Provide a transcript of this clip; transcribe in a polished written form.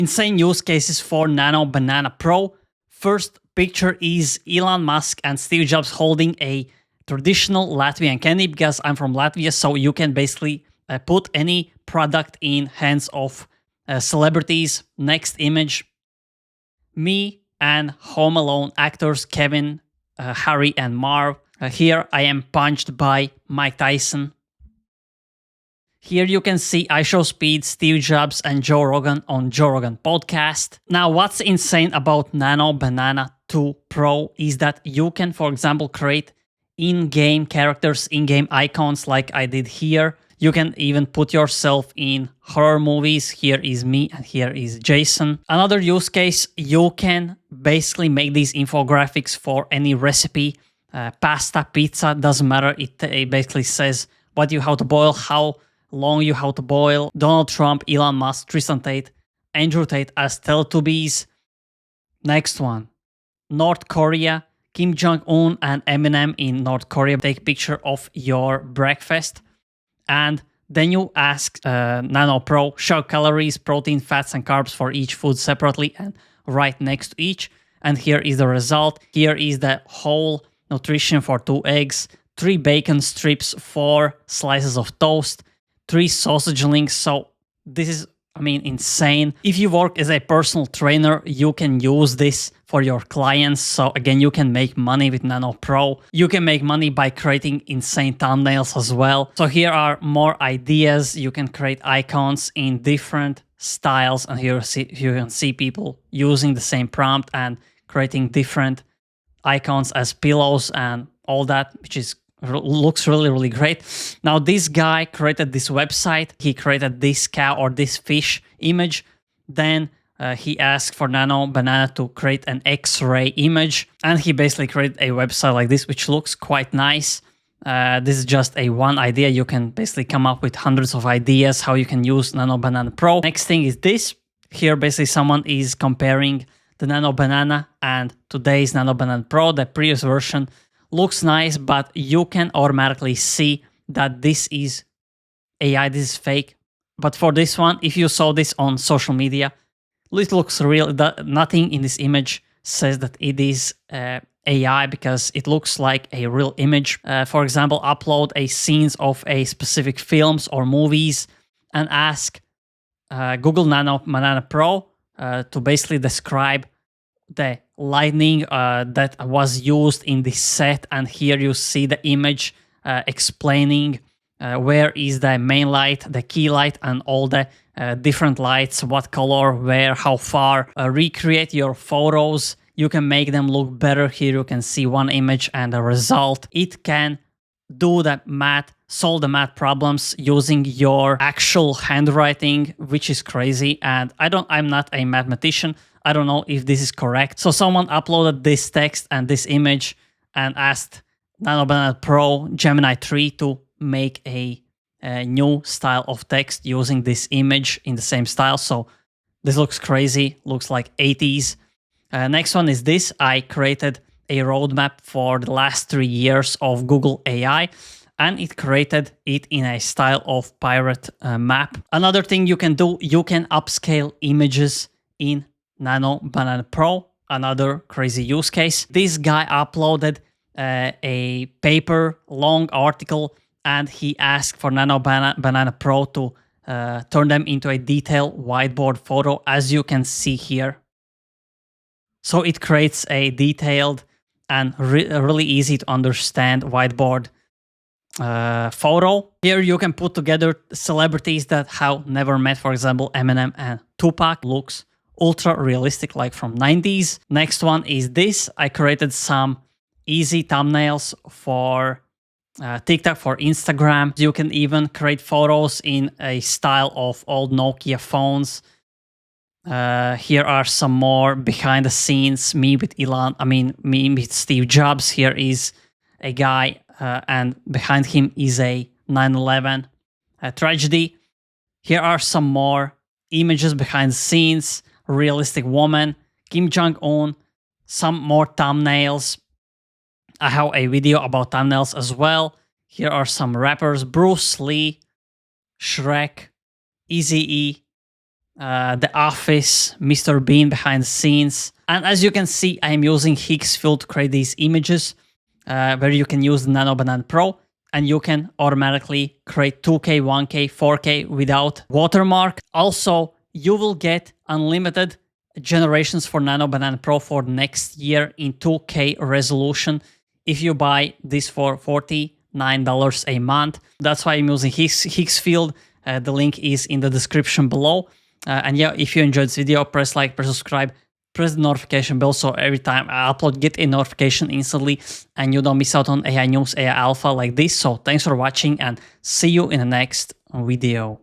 Insane use cases for Nano Banana Pro. First picture is Elon Musk and Steve Jobs holding a traditional Latvian candy, because I'm from Latvia, so you can basically put any product in hands of celebrities. Next image, me and Home Alone actors Kevin, Harry and Marv. Here I am punched by Mike Tyson. Here you can see IShowSpeed, Steve Jobs and Joe Rogan on Joe Rogan podcast. Now what's insane about Nano Banana 2 Pro is that you can, for example, create in-game characters, in-game icons like I did here. You can even put yourself in horror movies. Here is me and here is Jason. Another use case, you can basically make these infographics for any recipe, pasta, pizza, doesn't matter. It basically says what you have to boil, how long you have to boil. Donald Trump, Elon Musk, Tristan Tate, Andrew Tate as Teletubbies. Next one, North Korea. Kim Jong-un and Eminem in North Korea take picture of your breakfast. And then you ask Nano Pro, show calories, protein, fats, and carbs for each food separately and right next to each. And here is the result. Here is the whole nutrition for 2 eggs, 3 bacon strips, 4 slices of toast, 3 sausage links. So this is, insane. If you work as a personal trainer, you can use this for your clients. So again, you can make money with Nano Pro. You can make money by creating insane thumbnails as well. So here are more ideas. You can create icons in different styles. And here you can see people using the same prompt and creating different icons as pillows and all that, which is looks really, really great. Now this guy created this website. He created this cow or this fish image. Then he asked for Nano Banana to create an X-ray image. And he basically created a website like this, which looks quite nice. This is just one idea. You can basically come up with hundreds of ideas how you can use Nano Banana Pro. Next thing is this. Here basically someone is comparing the Nano Banana and today's Nano Banana Pro, the previous version. Looks nice, but you can automatically see that this is AI, this is fake. But for this one, if you saw this on social media, it looks real. Nothing in this image says that it is AI, because it looks like a real image. For example, upload a scenes of a specific films or movies and ask Google Nano Banana Pro to basically describe the lighting that was used in this set. And here you see the image explaining where is the main light, the key light, and all the different lights, what color, where, how far. Recreate your photos. You can make them look better. Here you can see one image and the result. It can do the math, solve the math problems using your actual handwriting, which is crazy. And I'm not a mathematician. I don't know if this is correct. So someone uploaded this text and this image and asked Nano Banana Pro Gemini 3 to make a new style of text using this image in the same style. So this looks crazy, looks like 80s. Next one is this. I created a roadmap for the last 3 years of Google AI, and it created it in a style of pirate map. Another thing you can do, you can upscale images in Nano Banana Pro, another crazy use case. This guy uploaded a paper, long article, and he asked for Nano Banana Pro to turn them into a detailed whiteboard photo, as you can see here. So it creates a detailed and really easy to understand whiteboard photo. Here you can put together celebrities that have never met, for example, Eminem and Tupac. Looks ultra realistic, like from 90s. Next one is this. I created some easy thumbnails for TikTok, for Instagram. You can even create photos in a style of old Nokia phones. Here are some more behind the scenes. Me with Steve Jobs. Here is a guy and behind him is a 9/11 tragedy. Here are some more images behind the scenes. Realistic woman, Kim Jong-un, some more thumbnails. I have a video about thumbnails as well. Here are some rappers: Bruce Lee, Shrek, Eazy-E, The Office, Mr. Bean behind the scenes. And as you can see, I am using Higgsfield to create these images where you can use the Nano Banana Pro and you can automatically create 2K, 1K, 4K without watermark. Also, you will get unlimited generations for Nano Banana Pro for next year in 2K resolution if you buy this for $49 a month. That's why I'm using Higgsfield. The link is in the description below. And yeah, if you enjoyed this video, press like, press subscribe, press the notification bell so every time I upload, get a notification instantly and you don't miss out on AI news, AI alpha like this. So thanks for watching and see you in the next video.